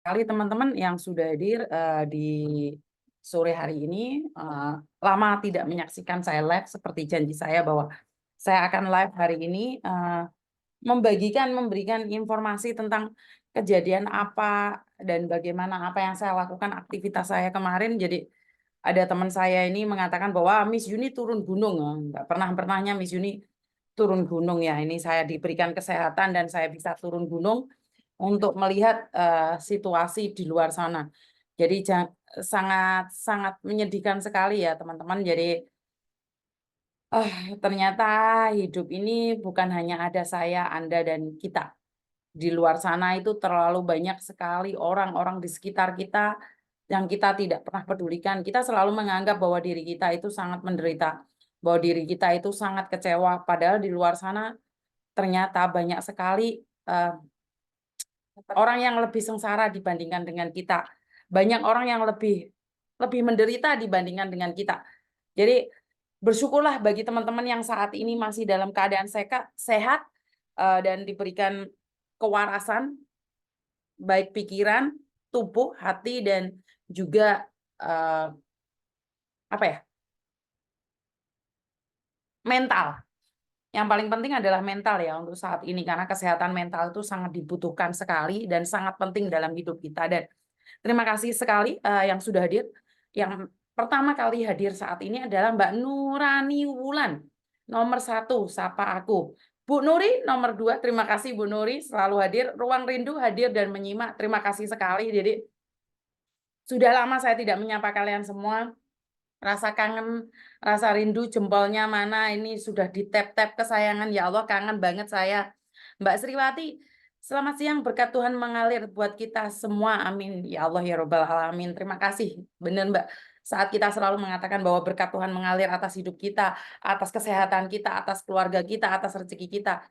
sekali teman-teman yang sudah hadir di sore hari ini. Lama tidak menyaksikan saya live, seperti janji saya bahwa saya akan live hari ini memberikan informasi tentang kejadian apa dan bagaimana apa yang saya lakukan aktivitas saya kemarin. Jadi ada teman saya ini mengatakan bahwa Miss Yuni turun gunung. Nggak pernahnya Miss Yuni turun gunung ya. Ini saya diberikan kesehatan dan saya bisa turun gunung untuk melihat situasi di luar sana. Jadi sangat sangat menyedihkan sekali ya teman-teman. Jadi ternyata hidup ini bukan hanya ada saya, Anda, dan kita. Di luar sana itu terlalu banyak sekali orang-orang di sekitar kita yang kita tidak pernah pedulikan. Kita selalu menganggap bahwa diri kita itu sangat menderita, bahwa diri kita itu sangat kecewa. Padahal di luar sana ternyata banyak sekali orang yang lebih sengsara dibandingkan dengan kita. Banyak orang yang lebih menderita dibandingkan dengan kita. Jadi bersyukurlah bagi teman-teman yang saat ini masih dalam keadaan sehat dan diberikan kewarasan, baik pikiran, tubuh, hati, dan juga apa ya, mental. Yang paling penting adalah mental ya untuk saat ini, karena kesehatan mental itu sangat dibutuhkan sekali dan sangat penting dalam hidup kita. Dan terima kasih sekali yang sudah hadir. Yang pertama kali hadir saat ini adalah Mbak Nurani Wulan, nomor 1, sapa aku. Bu Nuri, nomor 2, terima kasih Bu Nuri, selalu hadir. Ruang Rindu hadir dan menyimak, terima kasih sekali. Jadi sudah lama saya tidak menyapa kalian semua. Rasa kangen, rasa rindu, jempolnya mana ini sudah di-tap-tap kesayangan. Ya Allah, kangen banget saya. Mbak Sriwati, selamat siang, berkat Tuhan mengalir buat kita semua. Amin. Ya Allah, ya Robbal Alamin. Terima kasih. Benar Mbak, saat kita selalu mengatakan bahwa berkat Tuhan mengalir atas hidup kita, atas kesehatan kita, atas keluarga kita, atas rezeki kita.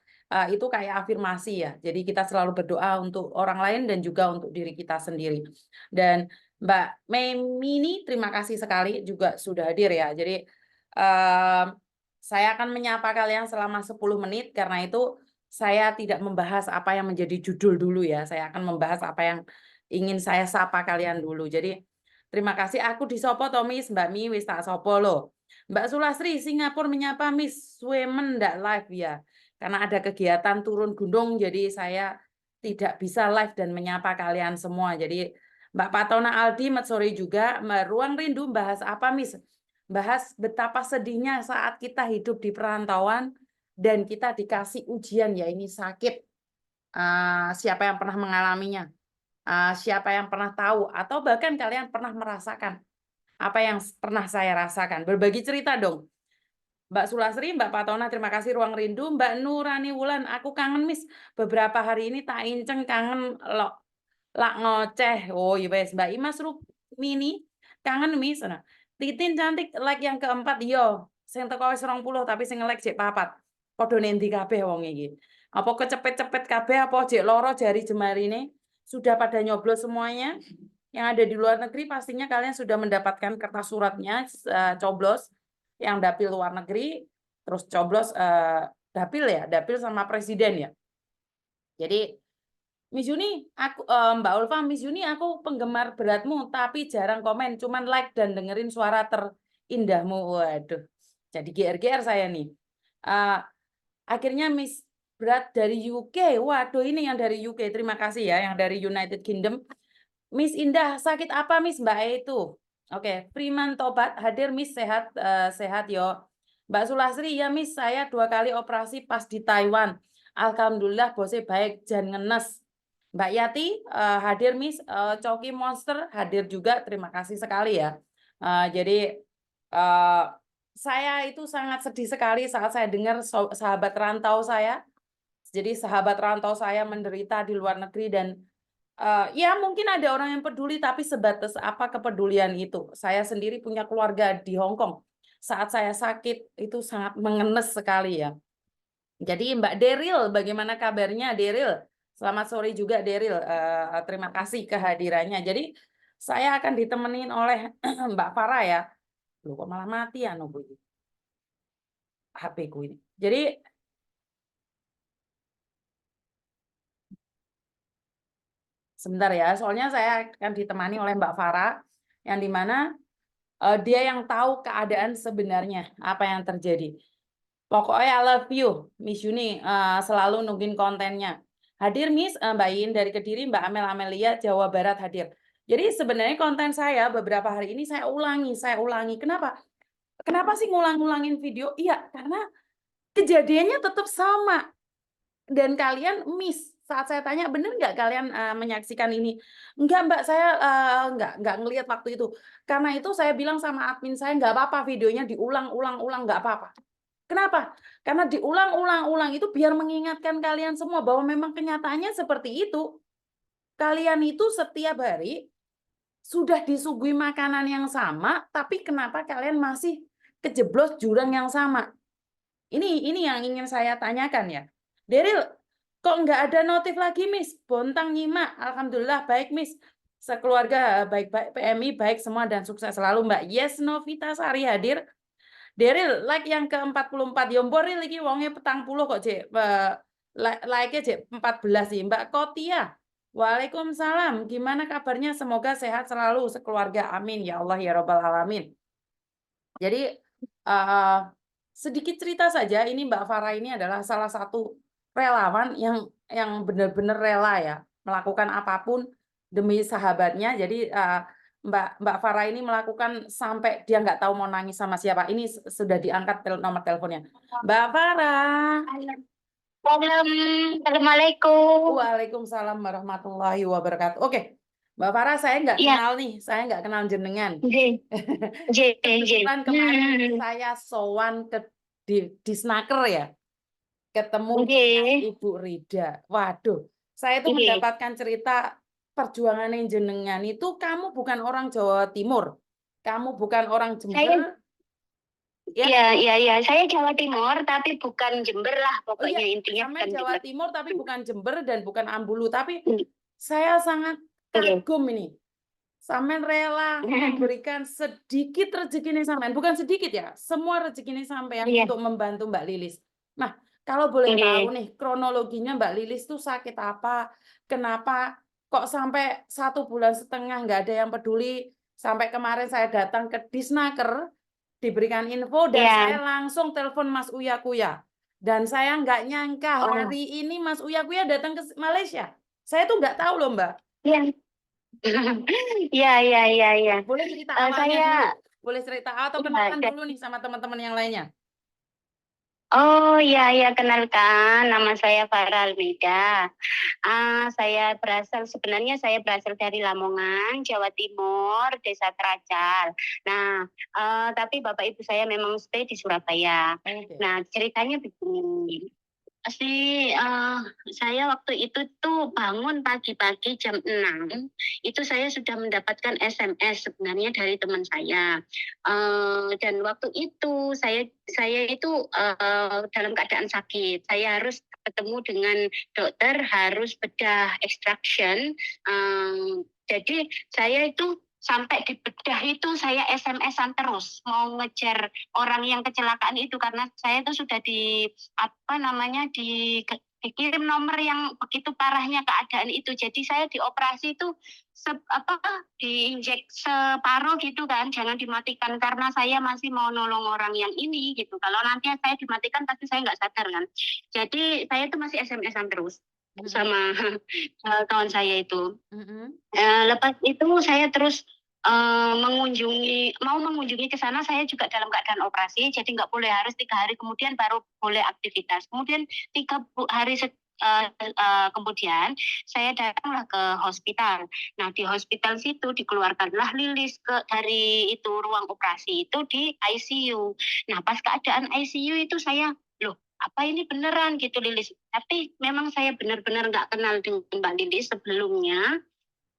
Itu kayak afirmasi ya. Jadi kita selalu berdoa untuk orang lain dan juga untuk diri kita sendiri. Dan Mbak Memini, terima kasih sekali juga sudah hadir ya. Jadi saya akan menyapa kalian selama 10 menit, karena itu saya tidak membahas apa yang menjadi judul dulu ya. Saya akan membahas apa yang ingin saya sapa kalian dulu. Jadi terima kasih. Aku disopo to Miss, Mbak Mi wis tak sopo lo. Mbak Sulasri, Singapura menyapa Miss Women ndak live ya. Karena ada kegiatan turun gunung, jadi saya tidak bisa live dan menyapa kalian semua. Jadi Mbak Patona Aldi, sore juga. Mbak Ruang Rindu, bahas apa, Miss? Bahas betapa sedihnya saat kita hidup di perantauan dan kita dikasih ujian, ya ini sakit. Siapa yang pernah mengalaminya? Siapa yang pernah tahu? Atau bahkan kalian pernah merasakan apa yang pernah saya rasakan? Berbagi cerita dong. Mbak Sulasri, Mbak Patona, terima kasih. Ruang Rindu. Mbak Nurani Wulan, aku kangen, Miss. Beberapa hari ini tak inceng, kangen lo. Lak ngoceh. Oh iya wes, Mbak Imas Rukmini, kangen Miss. Nah, Titin cantik, like yang keempat. Yo, sing teko wis 20 tapi sing nge-like jek papat. Padha nendi kabeh wong iki. Apa kecepet-cepet kabeh apa jek loro jari jemarine? Sudah pada nyoblos semuanya? Yang ada di luar negeri pastinya kalian sudah mendapatkan kertas suratnya, coblos yang dapil luar negeri, terus coblos dapil ya, dapil sama presiden ya. Jadi Miss Yuni, aku Mbak Ulfa, Miss Yuni, aku penggemar beratmu, tapi jarang komen, cuman like dan dengerin suara terindahmu. Waduh, jadi GR-GR saya nih. Akhirnya Miss Berat dari UK. Waduh, ini yang dari UK. Terima kasih ya, yang dari United Kingdom. Miss Indah, sakit apa Miss Mbak E itu? Oke, Freeman Tobat hadir Miss, sehat sehat yo. Mbak Sulasri, ya Miss, saya 2 kali operasi pas di Taiwan. Alhamdulillah bosnya baik, jangan ngenes. Mbak Yati hadir Miss, Coki Monster hadir juga, terima kasih sekali ya. Jadi saya itu sangat sedih sekali saat saya dengar sahabat rantau saya. Jadi sahabat rantau saya menderita di luar negeri dan ya mungkin ada orang yang peduli, tapi sebatas apa kepedulian itu. Saya sendiri punya keluarga di Hong Kong. Saat saya sakit itu sangat mengenes sekali ya. Jadi Mbak Deril, bagaimana kabarnya Deril? Selamat sore juga Deril. Terima kasih kehadirannya. Jadi saya akan ditemenin oleh Mbak Farah ya. Loh kok malah mati ya Bu? HP ku ini. Jadi Sebentar ya, soalnya saya akan ditemani oleh Mbak Farah, yang dimana dia yang tahu keadaan sebenarnya, apa yang terjadi. Pokoknya I love you, Miss Yuni, selalu nungguin kontennya. Hadir Miss, Mbak In dari Kediri, Mbak Amel Amelia, Jawa Barat hadir. Jadi sebenarnya konten saya beberapa hari ini saya ulangi. Kenapa? Kenapa sih ngulang-ngulangin video? Iya, karena kejadiannya tetap sama. Dan kalian miss saat saya tanya, bener nggak kalian menyaksikan ini? Enggak Mbak, saya nggak ngelihat waktu itu. Karena itu saya bilang sama admin saya, nggak apa-apa videonya diulang-ulang, nggak apa-apa. Kenapa? Karena diulang-ulang itu biar mengingatkan kalian semua bahwa memang kenyataannya seperti itu. Kalian itu setiap hari sudah disuguhi makanan yang sama, tapi kenapa kalian masih kejeblos jurang yang sama? Ini yang ingin saya tanyakan ya. Deril, kok nggak ada notif lagi, Miss? Bontang nyimak. Alhamdulillah baik, Miss. Sekeluarga baik-baik, PMI baik semua dan sukses selalu, Mbak. Yes, Novita Sari hadir. Deril, like yang ke-44. Yombori lagi wongnya petang puluh kok, Cek. Like-nya Cek 14 sih. Mbak Kotia. Waalaikumsalam. Gimana kabarnya? Semoga sehat selalu sekeluarga. Amin. Ya Allah, ya Rabbal Alamin. Jadi, sedikit cerita saja, ini Mbak Farah ini adalah salah satu relawan yang benar-benar rela ya, melakukan apapun demi sahabatnya. Jadi, Mbak Farah ini melakukan sampai dia nggak tahu mau nangis sama siapa. Ini sudah diangkat nomor teleponnya. Mbak Farah. Assalamualaikum. Waalaikumsalam warahmatullahi wabarakatuh. Oke, Mbak Farah, saya nggak Iya, kenal nih, saya nggak kenal jenengan. J, J, J. Kebetulan kemarin saya sowan ke di Snaker ya, ketemu dengan J, Ibu Rida. Waduh, saya itu J. mendapatkan cerita perjuangan yang jenengan itu kamu bukan orang Jawa Timur, kamu bukan orang Saya, Jember, ya? iya. Saya Jawa Timur, tapi bukan Jember lah. Oh iya, Pokoknya intinya sampai bukan Jawa Jember. Timur tapi bukan Jember dan bukan Ambulu, tapi saya sangat J. kagum ini. Sampean rela memberikan sedikit rezeki ini sampean, bukan sedikit ya, semua rezeki ini sampean Iya, untuk membantu Mbak Lilis. Nah, kalau boleh tahu J. nih kronologinya Mbak Lilis tuh sakit apa? Kenapa kok sampai 1,5 bulan nggak ada yang peduli? Sampai kemarin saya datang ke Disnaker, diberikan info dan Iya. saya langsung telepon Mas Uya Kuya. Dan saya nggak nyangka Oh, hari ini Mas Uya Kuya datang ke Malaysia. Saya tuh nggak tahu loh Mbak. iya. Iya. Boleh cerita awalnya Saya, dulu. Boleh cerita atau kenalan iya. dulu nih sama teman-teman yang lainnya. Oh, iya, kenalkan. Nama saya Farah Almeida. Sebenarnya saya berasal dari Lamongan, Jawa Timur, Desa Terajal. Nah, tapi bapak ibu saya memang stay di Surabaya. Oke. Nah, ceritanya begini. Saya waktu itu tuh bangun pagi-pagi jam 6, itu saya sudah mendapatkan SMS sebenarnya dari teman saya. Dan waktu itu saya itu dalam keadaan sakit. Saya harus ketemu dengan dokter, harus bedah extraction. Jadi saya itu sampai di bedah itu saya SMS-an terus mau ngejar orang yang kecelakaan itu, karena saya itu sudah dikirim nomor yang begitu parahnya keadaan itu. Jadi saya dioperasi itu diinjek separuh gitu kan, jangan dimatikan karena saya masih mau nolong orang yang ini gitu. Kalau nanti saya dimatikan pasti saya nggak sadar kan. Jadi saya itu masih SMS-an terus sama kawan saya itu. Lepas itu saya terus mau mengunjungi ke sana. Saya juga dalam keadaan operasi, jadi nggak boleh, harus 3 hari kemudian baru boleh aktivitas. Kemudian 3 hari kemudian saya datanglah ke hospital. Nah, di hospital situ dikeluarkanlah Lilis dari itu ruang operasi itu di ICU. Nah, pas keadaan ICU itu saya, loh, apa ini beneran gitu Lilis? Tapi memang saya benar-benar nggak kenal dengan Mbak Lilis sebelumnya.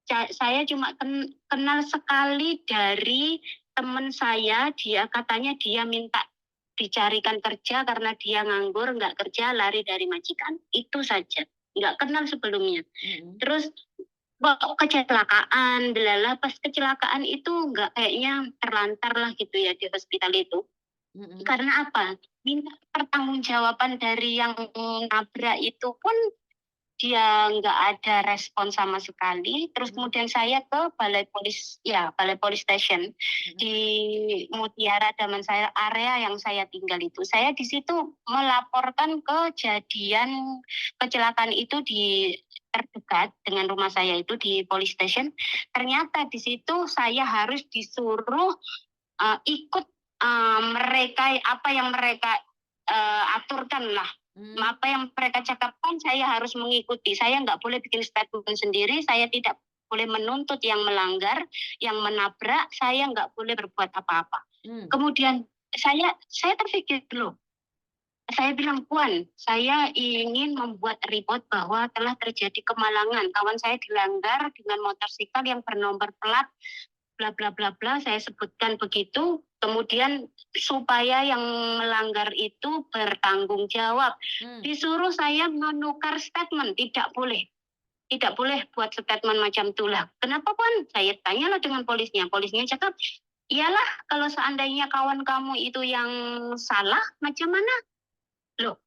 Saya cuma kenal sekali dari teman saya. Dia katanya dia minta dicarikan kerja karena dia nganggur, nggak kerja, lari dari majikan. Itu saja, nggak kenal sebelumnya. Terus kecelakaan, belalah pas kecelakaan itu nggak, kayaknya terlantar lah gitu ya di hospital itu. Karena apa? Minta pertanggungjawaban dari yang nabrak itu pun dia nggak ada respon sama sekali. Terus Hmm. kemudian saya ke Balai Police Station di Mutiara Damansara, area yang saya tinggal itu. Saya di situ melaporkan kejadian kecelakaan itu di terdekat dengan rumah saya itu di police station. Ternyata di situ saya harus disuruh ikut mereka apa yang mereka aturkan lah. Apa yang mereka cakapkan saya harus mengikuti. Saya nggak boleh bikin statement sendiri. Saya tidak boleh menuntut yang melanggar, yang menabrak. Saya nggak boleh berbuat apa-apa. Kemudian saya terpikir loh. Saya bilang, Puan, saya ingin membuat report bahwa telah terjadi kemalangan. Kawan saya dilanggar dengan motorsikal yang bernomor plat bla bla bla bla, saya sebutkan begitu. Kemudian supaya yang melanggar itu bertanggung jawab. Disuruh saya menukar statement, tidak boleh buat statement macam itulah. Kenapa Puan? Saya tanyalah dengan polisnya. Polisnya cakap, iyalah kalau seandainya kawan kamu itu yang salah, macam mana? Loh,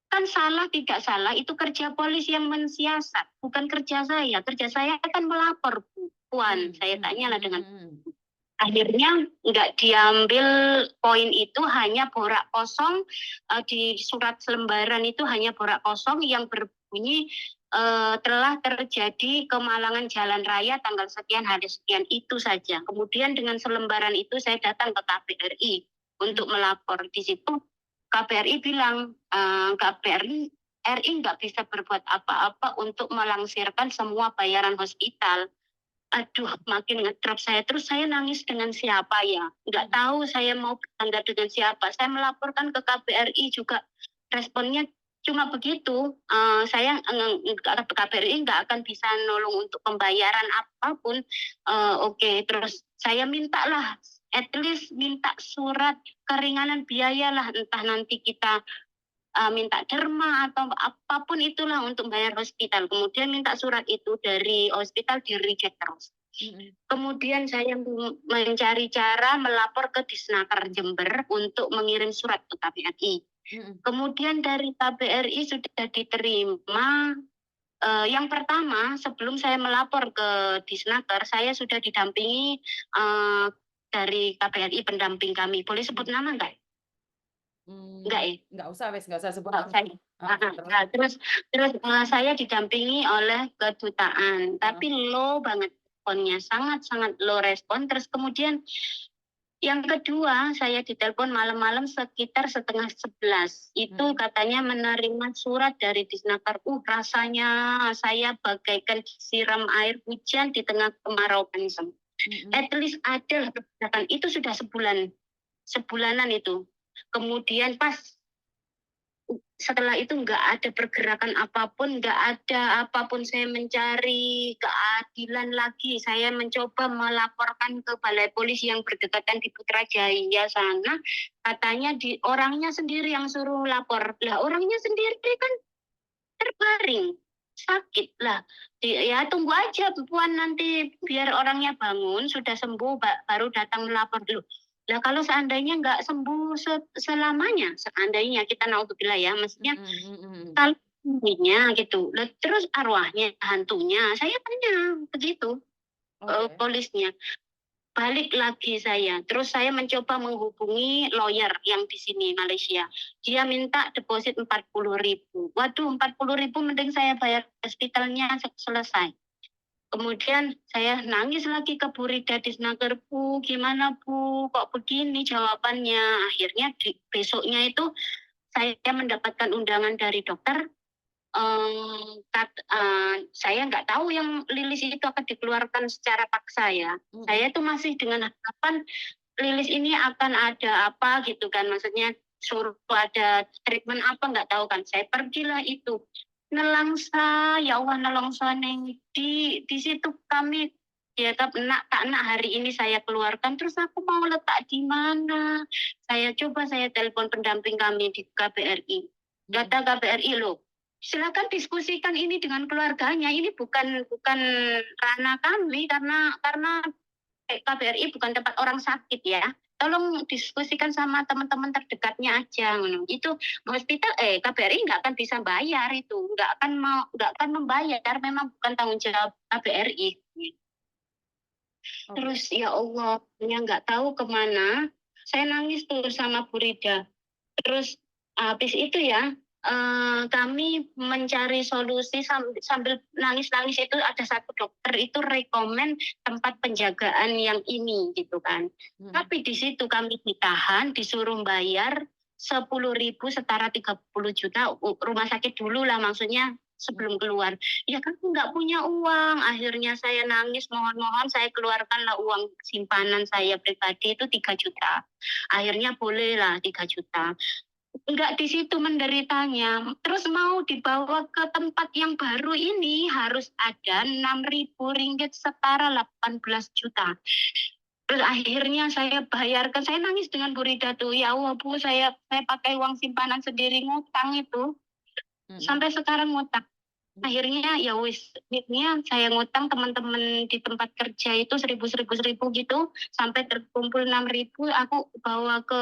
kan salah tidak salah itu kerja polis yang mensiasat, bukan kerja saya. Kerja saya akan melapor, Puan. Saya tanyalah dengan akhirnya nggak diambil poin itu, hanya borak kosong di surat lembaran itu hanya borak kosong yang berbunyi telah terjadi kemalangan jalan raya tanggal sekian hari sekian, itu saja. Kemudian dengan selembaran itu saya datang ke KBRI untuk melapor. Di situ KBRI bilang KBRI nggak bisa berbuat apa-apa untuk melangsirkan semua bayaran hospital. Aduh, makin ngedrop saya. Terus saya nangis dengan siapa ya? Nggak tahu saya mau bertangga dengan siapa. Saya melaporkan ke KBRI juga. Responnya cuma begitu. Saya KBRI nggak akan bisa nolong untuk pembayaran apapun. Oke, terus saya minta lah, at least minta surat keringanan biaya lah. Entah nanti kita minta derma atau apapun itulah untuk bayar hospital. Kemudian minta surat itu dari hospital, di reject terus. Kemudian saya mencari cara melapor ke Disnaker Jember untuk mengirim surat ke KBRI. Kemudian dari KBRI sudah diterima. Yang pertama, sebelum saya melapor ke Disnaker, saya sudah didampingi dari KBRI, pendamping kami. Boleh sebut nama enggak? Enggak ya? Nggak usah sebut Oh, nama. terus saya didampingi oleh kedutaan, tapi low banget responnya, sangat low respon. Terus kemudian yang kedua, saya ditelepon malam-malam sekitar 10:30. Itu katanya menerima surat dari Disnaker. Rasanya saya bagaikan disiram air hujan di tengah kemarau kencang. At least ada kebijakan. Itu sudah sebulanan itu. Kemudian pas setelah itu nggak ada pergerakan apapun, nggak ada apapun. Saya mencari keadilan lagi. Saya mencoba melaporkan ke balai polisi yang berdekatan di Putrajaya sana. Katanya orangnya sendiri yang suruh lapor. Lah orangnya sendiri kan terbaring, sakit lah. Ya tunggu aja Puan, nanti biar orangnya bangun, sudah sembuh baru datang melapor dulu. Lah kalau seandainya nggak sembuh selamanya, seandainya kita naudzubillah ya, maksudnya kalau seandainya gitu, lah terus arwahnya, hantunya, saya tanya begitu polisnya. Balik lagi saya, terus saya mencoba menghubungi lawyer yang di sini Malaysia. Dia minta deposit 40.000. Waduh, 40.000 mending saya bayar hospitalnya selesai. Kemudian saya nangis lagi ke Bu Rida Disnaker, Bu, gimana Bu, kok begini jawabannya. Akhirnya besoknya itu saya mendapatkan undangan dari dokter. Saya nggak tahu yang lilis itu akan dikeluarkan secara paksa ya. Saya tuh masih dengan harapan lilis ini akan ada apa gitu kan, maksudnya suruh ada treatment apa, nggak tahu kan. Saya pergilah itu nelangsa, ya Allah nelangsa neng di situ kami. Ya tak nak hari ini saya keluarkan, terus aku mau letak di mana? Saya telepon pendamping kami di KBRI. Kata KBRI loh, silakan diskusikan ini dengan keluarganya. Ini bukan ranah kami, karena KBRI bukan tempat orang sakit ya. tolong diskusikan sama teman-teman terdekatnya aja. Itu hospital KBRI nggak akan bisa bayar itu, nggak akan membayar, memang bukan tanggung jawab KBRI. Terus ya Allah, ya nggak tahu kemana. Saya nangis tuh sama Bu Rida. Terus habis itu ya, kami mencari solusi sambil nangis-nangis itu ada satu dokter itu rekomen tempat penjagaan yang ini gitu kan. Tapi di situ kami ditahan, disuruh bayar 10.000 setara 30 juta rumah sakit dulu lah maksudnya sebelum keluar. Ya kan nggak punya uang. Akhirnya saya nangis mohon-mohon saya keluarkanlah uang simpanan saya pribadi itu 3 juta. Akhirnya bolehlah 3 juta. Enggak di situ menderitanya. Terus mau dibawa ke tempat yang baru ini harus ada 6.000 ringgit setara 18 juta. Terus akhirnya saya bayarkan, saya nangis dengan Bu Rida tuh, ya Allah Bu, saya pakai uang simpanan sendiri ngutang itu. Sampai sekarang ngutang. Akhirnya ya wis, akhirnya saya ngutang teman-teman di tempat kerja itu 1.000 gitu, sampai terkumpul 6.000, aku bawa ke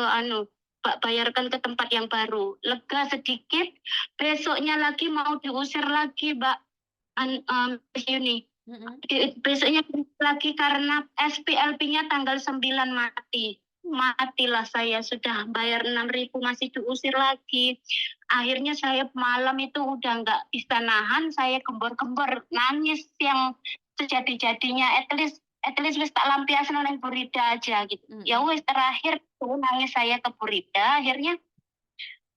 bayarkan ke tempat yang baru. Lega sedikit, besoknya lagi mau diusir lagi, Mbak Yuni. Besoknya lagi karena SPLP-nya tanggal 9 mati. Matilah saya, sudah bayar 6.000 masih diusir lagi. Akhirnya saya malam itu udah nggak bisa nahan, saya gembor-gembor nangis yang sejadi-jadinya, at least wis tak lampiasan oleh Bu Rida aja gitu. Ya wis terakhir tuh nangis saya ke Bu Rida, akhirnya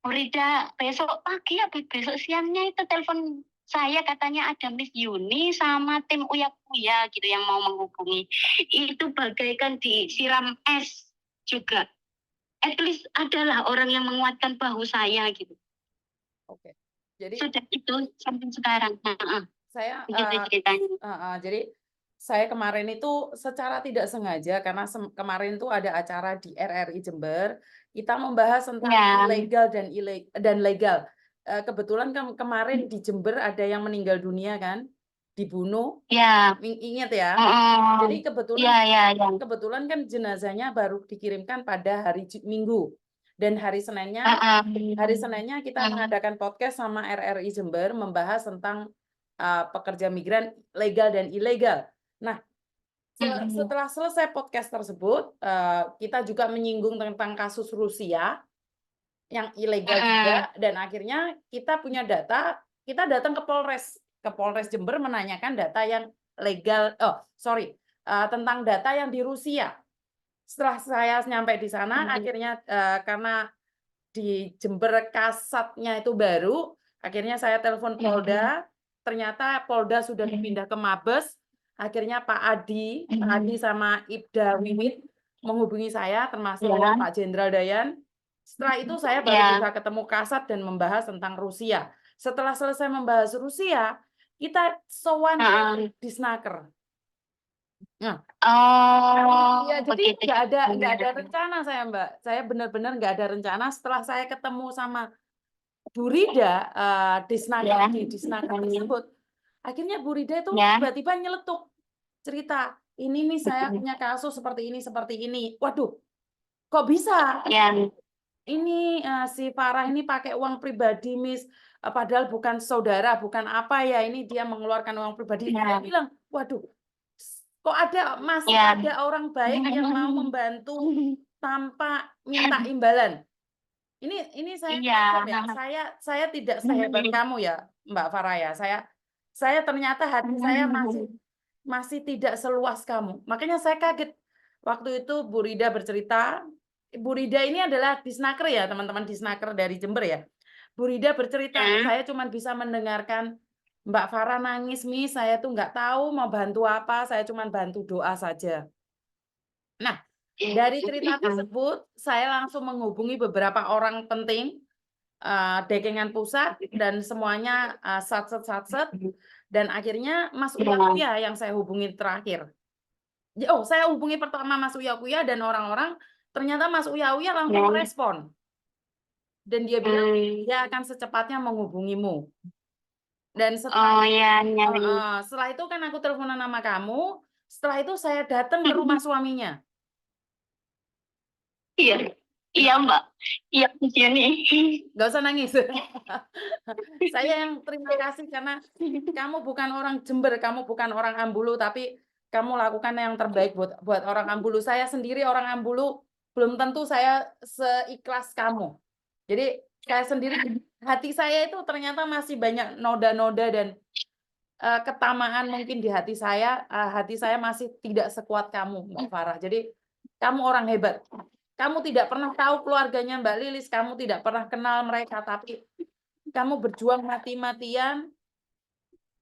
Bu Rida besok pagi ya besok siangnya itu telepon saya, katanya ada Miss Yuni sama tim Uya Kuya gitu yang mau menghubungi. Itu bagaikan disiram es juga. At least adalah orang yang menguatkan bahu saya gitu. Oke. Jadi sudah itu sampai sekarang. Saya Gitu ceritanya. jadi saya kemarin itu secara tidak sengaja karena kemarin itu ada acara di RRI Jember, kita membahas tentang Ya. ilegal dan legal. Kebetulan kemarin di Jember ada yang meninggal dunia kan, dibunuh. Ya. Ingat ya. Jadi kebetulan kan jenazahnya baru dikirimkan pada hari Minggu. Dan hari Seninnya kita mengadakan podcast sama RRI Jember membahas tentang pekerja migran legal dan ilegal. Nah, setelah selesai podcast tersebut, kita juga menyinggung tentang kasus Rusia yang ilegal juga, dan akhirnya kita punya data, kita datang ke Polres Jember menanyakan data yang legal, tentang data yang di Rusia. Setelah saya nyampe di sana, akhirnya karena di Jember Kasatnya itu baru, akhirnya saya telepon Polda, ternyata Polda sudah dipindah ke Mabes, akhirnya Pak Adi sama Ibda Wiwit menghubungi saya, termasuk Pak Jenderal Dayan. Setelah itu saya baru bisa ketemu Kasat dan membahas tentang Rusia. Setelah selesai membahas Rusia, kita sowan ke Disnaker. Nah, ya, jadi nggak ada rencana saya, Mbak. Saya benar-benar nggak ada rencana. Setelah saya ketemu sama Bu Rida di Disnaker tersebut, akhirnya Bu Rida itu tiba-tiba nyeletuk cerita, ini nih saya punya kasus seperti ini. Waduh, kok bisa? Ini si Farah ini pakai uang pribadi, Miss. Padahal bukan saudara, bukan apa ya. Ini dia mengeluarkan uang pribadi. Dia bilang, waduh, kok masih ada orang baik yang mau membantu tanpa minta imbalan. Ini saya kaget ya. Saya tidak sehebat kamu ya, Mbak Farah ya. Saya ternyata hati saya masih tidak seluas kamu. Makanya saya kaget waktu itu Bu Rida bercerita. Bu Rida ini adalah Disnaker ya, teman-teman Disnaker dari Jember ya. Bu Rida bercerita, saya cuma bisa mendengarkan Mbak Farah nangis, Miss, saya tuh nggak tahu mau bantu apa, saya cuma bantu doa saja. Nah, dari cerita tersebut, saya langsung menghubungi beberapa orang penting, Dekengan Pusat, dan semuanya satset, dan akhirnya Mas Uya Kuya yang saya hubungi terakhir. Saya hubungi pertama Mas Uya Kuya dan orang-orang, ternyata Mas Uya langsung merespon. Dan dia bilang, dia akan secepatnya menghubungimu. Dan setelah itu kan aku teleponan sama kamu, setelah itu saya datang ke rumah suaminya. Iya, iya Mbak. Iya, Miss Yuni. Nggak usah nangis. Saya yang terima kasih karena kamu bukan orang Jember, kamu bukan orang Ambulu, tapi kamu lakukan yang terbaik buat orang Ambulu. Saya sendiri orang Ambulu, belum tentu saya seikhlas kamu. Jadi saya sendiri, hati saya itu ternyata masih banyak noda-noda dan ketamaan mungkin di hati saya. Hati saya masih tidak sekuat kamu, Mbak Farah. Jadi kamu orang hebat. Kamu tidak pernah tahu keluarganya Mbak Lilis, kamu tidak pernah kenal mereka, tapi kamu berjuang mati-matian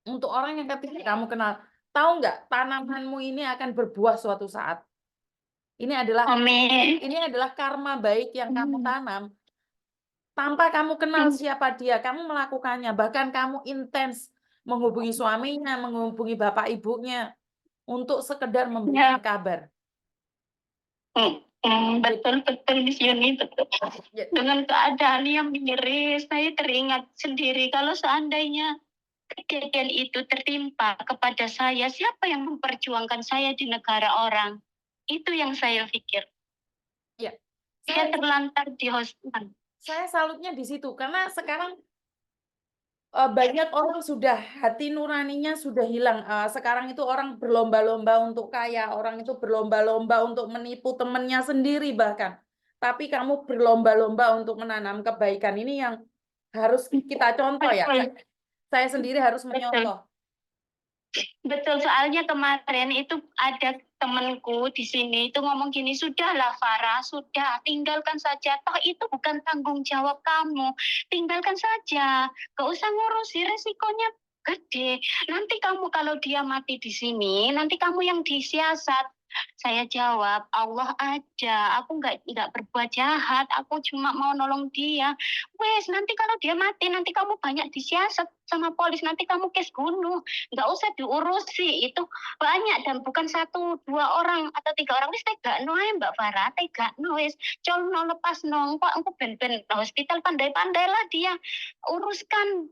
untuk orang yang ketika kamu kenal. Tahu nggak, tanamanmu ini akan berbuah suatu saat. Amin. Ini adalah karma baik yang kamu tanam. Tanpa kamu kenal siapa dia, kamu melakukannya. Bahkan kamu intens menghubungi suaminya, menghubungi bapak ibunya untuk sekedar memberikan Ya, kabar. betul betul Miss Yuni, betul. Ya, Dengan keadaan yang miris, saya teringat sendiri kalau seandainya kejadian itu tertimpa kepada saya, siapa yang memperjuangkan saya di negara orang? Itu yang saya pikir. ya. Dia terlantar di hospital. Saya salutnya di situ karena sekarang banyak orang sudah hati nuraninya sudah hilang. Sekarang itu orang berlomba-lomba untuk kaya, orang itu berlomba-lomba untuk menipu temannya sendiri bahkan. Tapi kamu berlomba-lomba untuk menanam kebaikan ini yang harus kita contoh ya. Betul, Saya sendiri harus betul. menyontoh. Betul, soalnya kemarin itu ada temanku di sini itu ngomong gini, sudahlah Farah, sudah, tinggalkan saja. Toh itu bukan tanggung jawab kamu. Tinggalkan saja. Gak usah ngurusi, resikonya gede. Nanti kamu kalau dia mati di sini, nanti kamu yang disiasat. Saya jawab, Allah ada. Aku nggak berbuat jahat. Aku cuma mau nolong dia. Wes, nanti kalau dia mati, nanti kamu banyak disiasat sama polis. Nanti kamu kes bunuh, nggak usah diurusi, itu banyak dan bukan 1 2 orang atau 3 orang. Wis tega no Mbak Farah, tega no wis colno lepas no kok aku ben-ben hospital, pandai-pandai lah dia uruskan.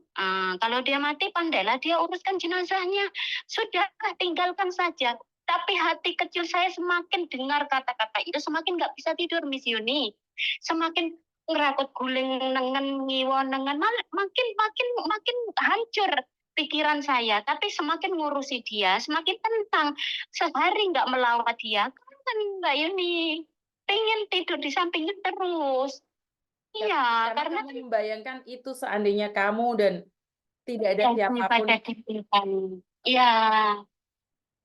Kalau dia mati pandailah dia uruskan jenazahnya, sudah tinggalkan saja. Tapi hati kecil saya semakin dengar kata-kata itu semakin nggak bisa tidur Miss Yuni, semakin ngerakut guling nengen ngiwon nengen makin makin makin hancur pikiran saya, tapi semakin ngurusi dia, semakin tentang. Sehari nggak melawat dia, kan Mbak Yuni, pengen tidur di sampingnya terus. Iya, Karena karena kamu membayangkan itu seandainya kamu dan tidak ada siapapun. pada diberikan. Iya,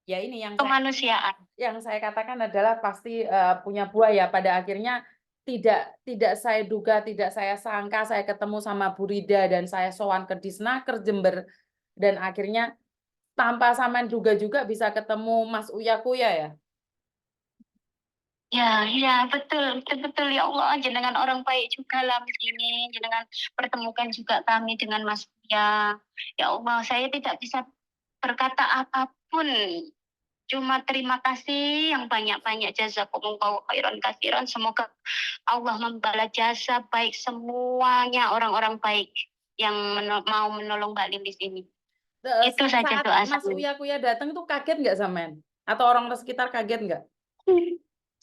Ya ini kemanusiaan. yang saya katakan adalah pasti punya buah ya. Pada akhirnya tidak saya duga, tidak saya sangka saya ketemu sama Bu Rida dan saya sowan ke Disnaker Jember dan akhirnya tanpa sampean duga juga bisa ketemu Mas Uya Kuya ya. Ya, ya betul, betul, betul ya Allah, jenengan orang baik juga lah Mas ini, jenengan pertemukan juga kami dengan Mas Uya. Ya Allah, saya tidak bisa berkata apapun. Cuma terima kasih yang banyak-banyak, jazakumullahu khairan katsiran. Semoga Allah membalas jasa baik semuanya orang-orang baik yang mau menolong Mbak Lilis ini. Itu saja Saat doa Mas saya. Uya Kuya datang tuh kaget nggak sampean? Atau orang sekitar kaget nggak?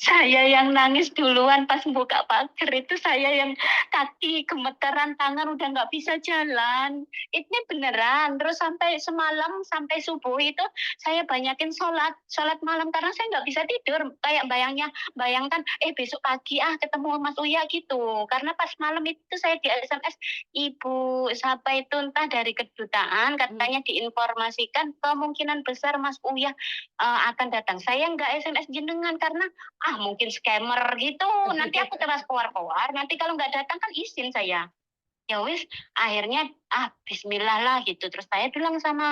Saya yang nangis duluan pas buka pagar itu, saya yang kaki gemeteran, tangan udah nggak bisa jalan. Ini beneran. Terus sampai semalam, sampai subuh itu saya banyakin sholat malam karena saya nggak bisa tidur. Kayak bayangkan, besok pagi ketemu Mas Uya gitu. Karena pas malam itu saya di SMS, Ibu siapa itu entah dari kedutaan, katanya diinformasikan kemungkinan besar Mas Uya akan datang. Saya nggak SMS jenengan karena mungkin scammer gitu, nanti aku terus keluar-keluar, nanti kalau nggak datang kan izin saya. Ya wis, akhirnya bismillah lah gitu. Terus saya bilang sama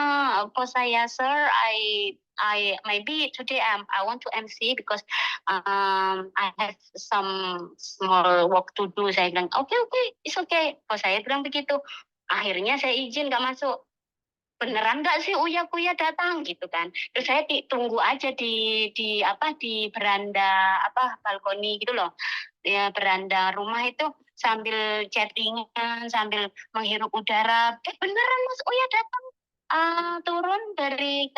bos saya, sir, I maybe today I want to MC because I have some small work to do. Saya bilang oke, it's okay. Bos saya bilang begitu. Akhirnya saya izin nggak masuk. Beneran nggak sih Uya Kuya datang gitu kan? Terus saya tunggu aja di beranda balkoni gitu loh, ya beranda rumah itu, sambil chattingan, sambil menghirup udara. Beneran Mas Uya datang, turun dari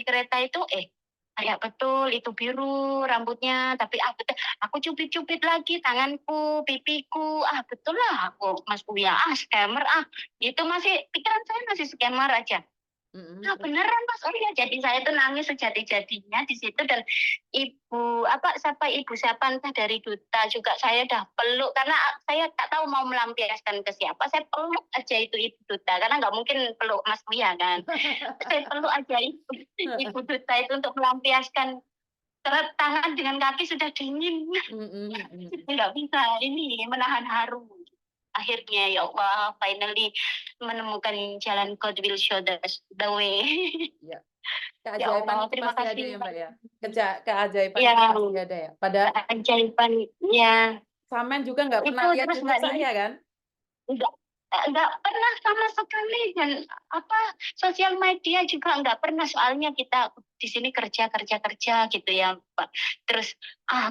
kereta itu Kayak betul itu biru rambutnya, tapi betul, aku cubit-cubit lagi tanganku, pipiku, betul lah aku Mas Uya, scammer itu pikiran saya masih scammer aja. Mm-mm. Beneran Mas Uya, jadi saya tuh nangis sejadi-jadinya di situ dan siapa entah dari duta juga saya udah peluk karena saya tak tahu mau melampiaskan ke siapa, saya peluk aja itu ibu duta karena nggak mungkin peluk Mas Uya kan. Saya peluk aja ibu duta itu untuk melampiaskan tangan dengan kaki sudah dingin. Nggak bisa ini menahan haru. Akhirnya ya Allah, finally menemukan jalan, God will show the way. Ya. Ya Keajaiban Allah, itu terima pasti ada kasih. ya Mbak ya. Keajaiban Ya, itu pasti ada ya. Pada keajaiban ya Samen juga nggak itu pernah lihat terus YouTube Mbak Nini saya kan? enggak enggak pernah sama sekali dan sosial media juga enggak pernah soalnya kita di sini kerja gitu ya Pak. Terus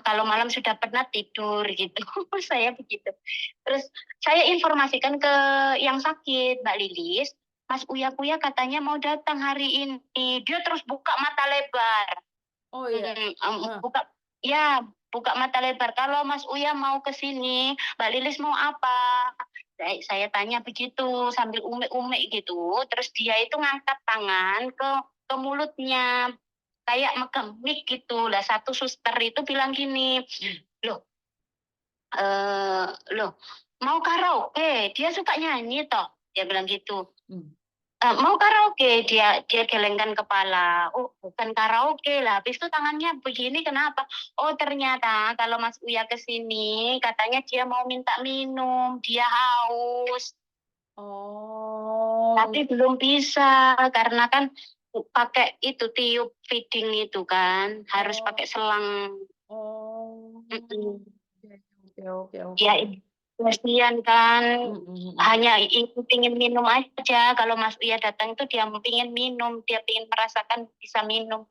kalau malam sudah pernah tidur gitu. Saya begitu. Terus saya informasikan ke yang sakit Mbak Lilis, Mas Uya katanya mau datang hari ini. Dia terus buka mata lebar. Oh iya. Buka mata lebar. Kalau Mas Uya mau ke sini, Mbak Lilis mau apa? Saya tanya begitu sambil umek-umek gitu. Terus dia itu ngangkat tangan ke mulutnya kayak megang mic gitu. Lah satu suster itu bilang gini, loh mau karaoke? Dia suka nyanyi toh. Dia bilang gitu. Mau karaoke, dia gelengkan kepala. Oh, bukan karaoke lah. Habis itu tangannya begini kenapa? Oh, ternyata kalau Mas Uya ke sini katanya dia mau minta minum, dia haus. Oh. Tapi belum bisa karena kan pakai itu tiup feeding itu kan, harus pakai selang. Oh. Oke. Ya, kasihan kan, hanya itu pingin minum aja. Kalau Mas Uya datang itu dia pingin minum, dia pingin merasakan bisa minum.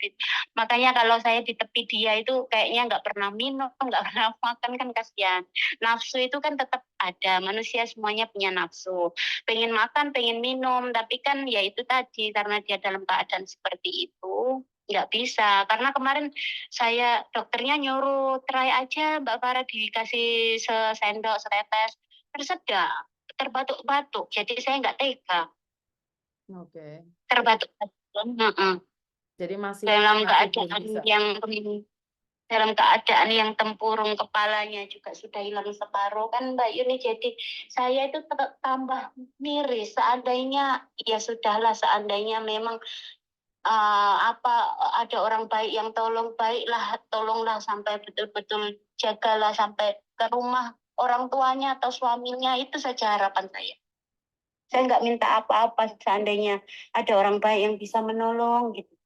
Makanya kalau saya di tepi dia itu kayaknya nggak pernah minum, nggak pernah makan kan kasihan. Nafsu itu kan tetap ada, manusia semuanya punya nafsu. Pengen makan, pengen minum, tapi kan ya itu tadi karena dia dalam keadaan seperti itu nggak bisa karena kemarin dokternya nyuruh try aja Mbak Farah dikasih sesendok setetes tersedak terbatuk-batuk jadi saya nggak tega. Oke. Terbatuk-batuk. Jadi masih dalam belum keadaan yang tempurung kepalanya juga sudah hilang separuh kan Mbak Yuni jadi saya itu tambah miris seandainya ya sudahlah seandainya memang ada orang baik yang tolonglah sampai betul-betul jagalah sampai ke rumah orang tuanya atau suaminya itu saja harapan saya. Saya nggak minta apa-apa seandainya ada orang baik yang bisa menolong gitu.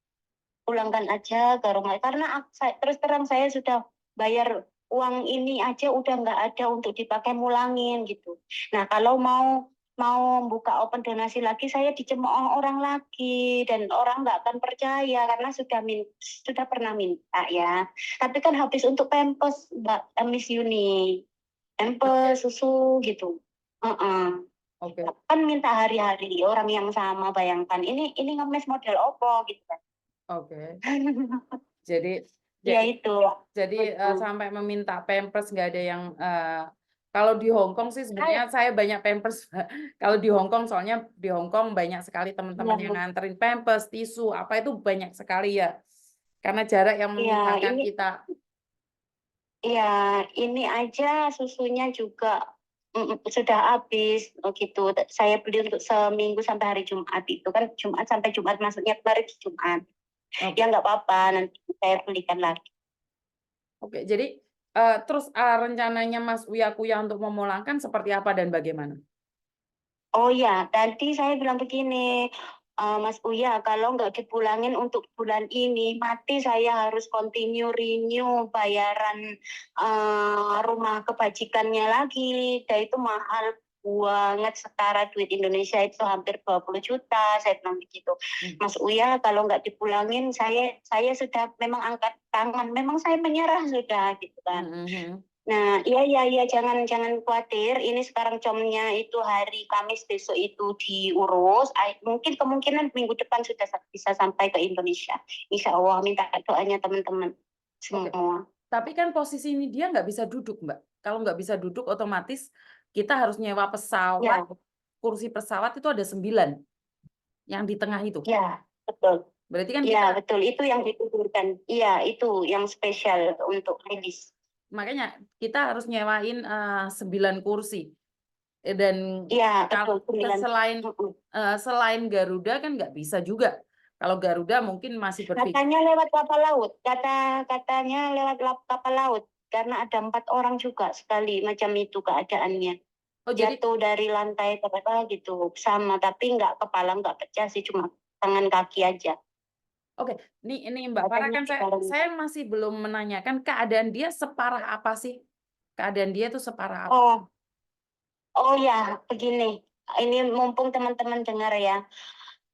Pulangkan aja ke rumah karena terus terang saya sudah bayar uang ini aja udah nggak ada untuk dipakai mulangin gitu. Nah kalau mau buka open donasi lagi saya dicemooh orang lagi dan orang nggak akan percaya karena sudah pernah minta ya tapi kan habis untuk pampers Mbak Miss Yuni pampers susu gitu kan minta hari-hari orang yang sama bayangkan ini ngemes model opo gitu kan. Jadi ya itu sampai meminta pampers nggak ada yang kalau di Hong Kong sih sebenarnya saya banyak pampers. Kalau di Hong Kong soalnya di Hong Kong banyak sekali teman-teman yang nganterin pampers, tisu, apa itu banyak sekali ya. Karena jarak yang memisahkan kita. Iya, ini aja susunya juga sudah habis gitu. Saya beli untuk seminggu sampai hari Jumat itu kan Jumat sampai Jumat maksudnya kemarin Jumat. Ya nggak apa-apa nanti saya belikan lagi. Oke, jadi terus rencananya Mas Uya untuk memulangkan seperti apa dan bagaimana? Oh ya, tadi saya bilang begini, Mas Uya, kalau nggak dipulangin untuk bulan ini, mati saya harus continue renew bayaran rumah kebajikannya lagi. Dan itu mahal banget setara duit Indonesia itu hampir 20 juta, saya bilang begitu. Mas Uya, kalau nggak dipulangin, saya sudah memang angkat tangan, memang saya menyerah sudah gitu kan. Nah, iya, jangan khawatir. Ini sekarang comnya itu hari Kamis, besok itu diurus. Mungkin kemungkinan minggu depan sudah bisa sampai ke Indonesia. Insya Allah, minta doanya teman-teman Oke. semua. Tapi kan posisi ini dia nggak bisa duduk, Mbak. Kalau nggak bisa duduk, otomatis kita harus nyewa pesawat. Ya, Kursi pesawat itu ada 9 yang di tengah itu. ya, betul. Berarti kan kita, Ya, betul. Itu yang ditutupkan. Iya, itu yang spesial untuk rilis. makanya kita harus nyewain 9 kursi. Dan Iya, kalau betul. 9. selain Garuda kan nggak bisa juga. Kalau Garuda mungkin masih berpikir. Katanya lewat kapal laut. Katanya lewat kapal laut. Karena ada 4 orang juga sekali macam itu keadaannya. Oh, jadi Jatuh dari lantai berapa gitu sama, tapi nggak, kepala nggak pecah sih, cuma tangan kaki aja. oke. Ini Mbak Farah Katanya kan di dalam. saya masih belum menanyakan keadaan dia separah apa sih? Keadaan dia itu separah apa? Oh, oh ya, begini. Ini mumpung teman-teman dengar ya.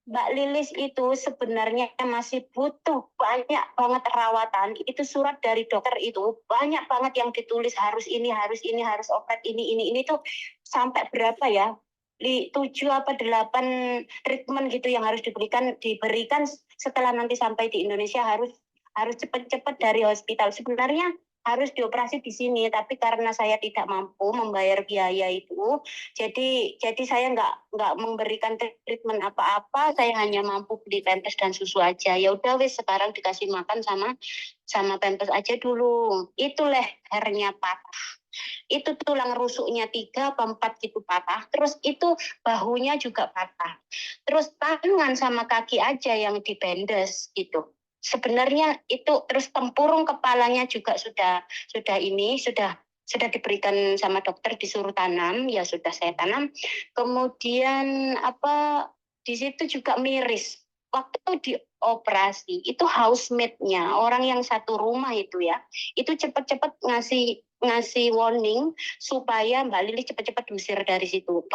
Mbak Lilis itu sebenarnya masih butuh banyak banget rawatan. Itu surat dari dokter itu banyak banget yang ditulis, harus ini, harus obat ini tuh sampai berapa ya? 7 apa 8 treatment gitu yang harus diberikan setelah nanti sampai di Indonesia, harus cepat-cepat dari hospital. Sebenarnya harus dioperasi di sini, tapi karena saya tidak mampu membayar biaya itu, jadi saya nggak memberikan treatment apa-apa. Saya hanya mampu beli pampers dan susu aja. Ya udah wes, sekarang dikasih makan sama pampers aja dulu. Itu lehernya patah, itu tulang rusuknya 3 atau 4 gitu patah, terus itu bahunya juga patah, terus tangan sama kaki aja yang dibendes gitu. Sebenarnya itu, terus tempurung kepalanya juga sudah diberikan sama dokter, disuruh tanam, ya sudah saya tanam. Kemudian di situ juga miris. Waktu dioperasi itu housemate-nya, orang yang satu rumah itu ya, itu cepat-cepat ngasih warning supaya Mbak Lili cepat-cepat diusir dari situ.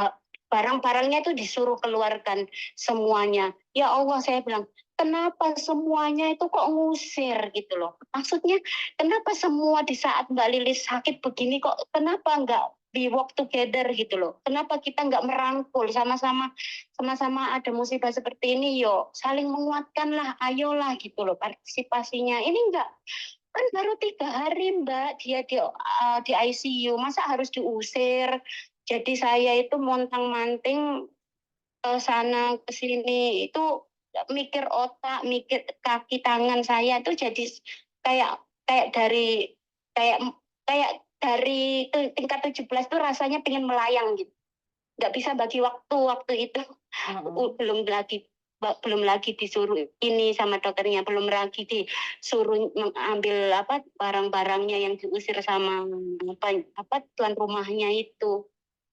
Barang-barangnya itu disuruh keluarkan semuanya. Ya Allah, saya bilang, kenapa semuanya itu kok ngusir gitu loh. Maksudnya kenapa semua di saat Mbak Lilis sakit begini kok, kenapa nggak be work together gitu loh. Kenapa kita nggak merangkul sama-sama ada musibah seperti ini, yuk saling menguatkan lah, ayolah gitu loh partisipasinya. Ini enggak, kan baru 3 hari Mbak dia di ICU, masa harus diusir. Jadi saya itu montang-manting ke sana ke sini, itu mikir otak, mikir kaki tangan saya itu jadi kayak kayak dari kayak kayak dari tingkat 17 tuh rasanya pengen melayang gitu. Nggak bisa bagi waktu itu. Belum lagi disuruh ini sama dokternya, belum lagi disuruh mengambil barang-barangnya yang diusir sama tuan rumahnya itu.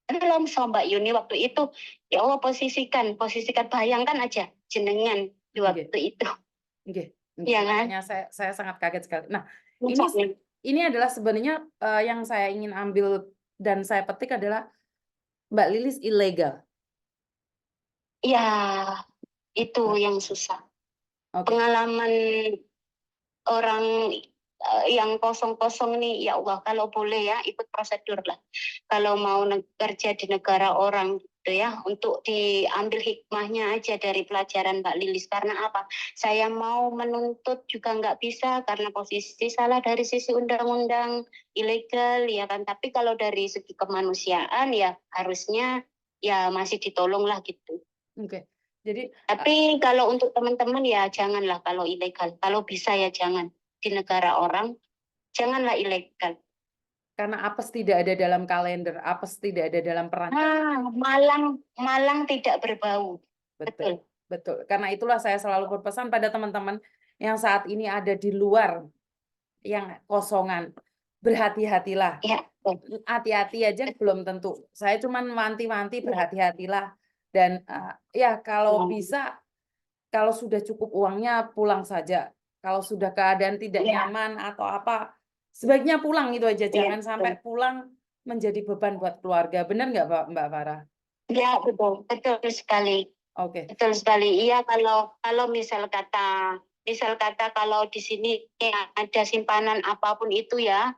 Belum Mbak Yuni waktu itu, ya Allah, posisikan, bayangkan aja jenengan di waktu itu. Oke. Ya kan? Makanya saya sangat kaget sekali. Nah, ini adalah sebenarnya yang saya ingin ambil dan saya petik adalah Mbak Lilis ilegal. Ya, itu yang susah. Pengalaman orang yang kosong-kosong nih, ya Allah, kalau boleh ya ikut prosedur lah. Kalau mau kerja di negara orang gitu ya, untuk diambil hikmahnya aja dari pelajaran Mbak Lilis. Karena apa? Saya mau menuntut juga nggak bisa karena posisi salah dari sisi undang-undang, ilegal ya kan. Tapi kalau dari segi kemanusiaan ya harusnya ya masih ditolong lah gitu. Oke. Jadi Tapi kalau untuk teman-teman ya janganlah kalau ilegal. Kalau bisa ya jangan. Di negara orang, janganlah ilegal. karena apes tidak ada dalam kalender, apes tidak ada dalam perancangan. Malang tidak berbau. Betul. Betul. Karena itulah saya selalu berpesan pada teman-teman yang saat ini ada di luar yang kosongan. Berhati-hatilah. Ya, Hati-hati aja belum tentu. Saya cuma wanti-wanti berhati-hatilah. Dan ya kalau bisa, kalau sudah cukup uangnya pulang saja. Kalau sudah keadaan tidak nyaman atau apa, sebaiknya pulang itu aja. Jangan sampai pulang menjadi beban buat keluarga. Benar nggak Mbak Farah? Ya, betul sekali. Oke. Betul sekali. Iya, kalau misal kata kalau di sini ada simpanan apapun itu ya,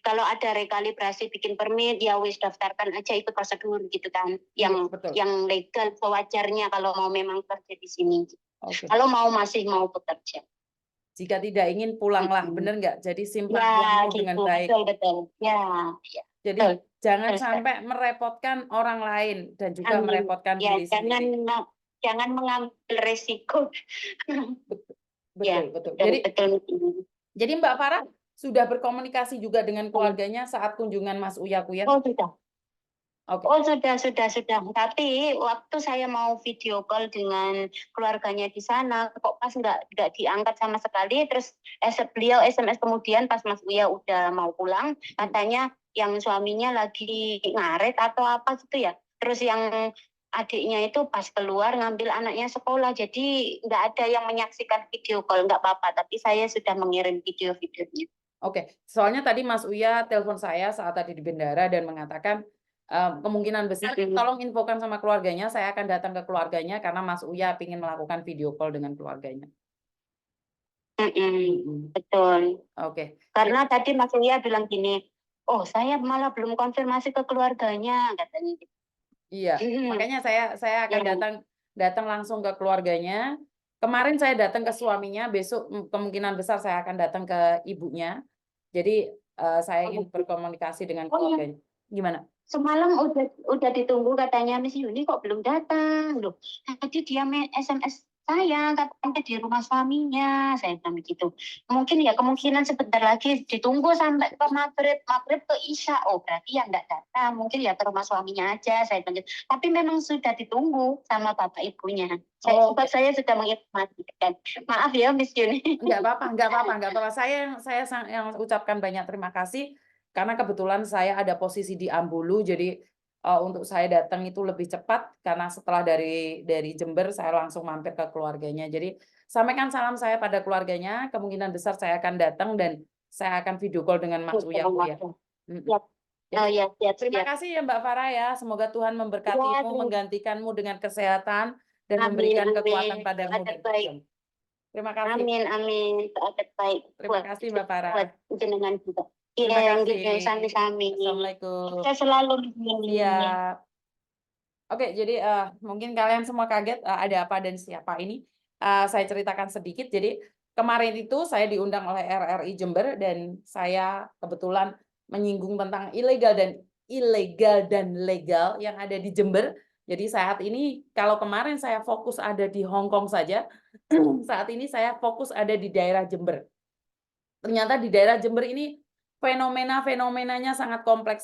kalau ada rekalibrasi bikin permit, ya wis daftarkan aja, itu prosedur gitu kan. Iya, betul. Yang legal sewajarnya kalau mau memang kerja di sini. Oke. Kalau masih mau bekerja. Jika tidak ingin pulanglah, bener nggak? Jadi simpan Ya, uangmu gitu. dengan baik. Betul. Ya, ya. Jadi Betul. jangan Betul. sampai merepotkan orang lain dan juga Amin. merepotkan Ya, diri sendiri. jangan mengambil resiko. Ya, Betul. betul. Jadi Mbak Farah sudah berkomunikasi juga dengan keluarganya saat kunjungan Mas Uya Kuya? Oh, sudah. Oke. Oh, sudah. Tapi waktu saya mau video call dengan keluarganya di sana, kok pas nggak diangkat sama sekali. Terus beliau SMS kemudian pas Mas Uya udah mau pulang, katanya yang suaminya lagi ngaret atau apa gitu ya. Terus yang adiknya itu pas keluar ngambil anaknya sekolah, jadi nggak ada yang menyaksikan video call, nggak apa-apa. Tapi saya sudah mengirim video-videonya. Oke, soalnya tadi Mas Uya telepon saya saat tadi di bandara dan mengatakan kemungkinan besar tolong infokan sama keluarganya, saya akan datang ke keluarganya karena Mas Uya ingin melakukan video call dengan keluarganya. Betul. Oke. Karena tadi Mas Uya bilang gini, oh saya malah belum konfirmasi ke keluarganya, katanya gitu. Iya, makanya saya akan datang langsung ke keluarganya. Kemarin saya datang ke suaminya, besok kemungkinan besar saya akan datang ke ibunya. Jadi saya ingin berkomunikasi dengan keluarganya. Gimana? Semalam udah ditunggu katanya Miss Yuni kok belum datang loh. Tadi dia SMS saya katanya di rumah suaminya, saya bilang begitu. Mungkin ya kemungkinan sebentar lagi ditunggu sampai ke maghrib ke Isya. Oh berarti ya nggak datang, mungkin ya ke rumah suaminya aja, saya bilang gitu. Tapi memang sudah ditunggu sama bapak ibunya. Saya sudah menginformasikan. Maaf ya Miss Yuni. Nggak apa-apa. Saya yang ucapkan banyak terima kasih karena kebetulan saya ada posisi di Ambulu, jadi untuk saya datang itu lebih cepat karena setelah dari Jember saya langsung mampir ke keluarganya. Jadi sampaikan salam saya pada keluarganya, kemungkinan besar saya akan datang dan saya akan video call dengan Mas Uya ya. Terima kasih ya Mbak Farah ya. Semoga Tuhan memberkatimu, menggantikanmu dengan kesehatan dan memberikan kekuatan padamu. Terima kasih. Amin. Baik. Terima kasih Mbak Farah. Buat jenengan juga. Terima kasih. Sami-sami. Assalamualaikum. Saya selalu Siap. Oke, jadi mungkin kalian semua kaget ada apa dan siapa ini. Saya ceritakan sedikit. Jadi kemarin itu saya diundang oleh RRI Jember dan saya kebetulan menyinggung tentang ilegal dan legal yang ada di Jember. Jadi saat ini kalau kemarin saya fokus ada di Hong Kong saja, saat ini saya fokus ada di daerah Jember. Ternyata di daerah Jember ini fenomena-fenomenanya sangat kompleks.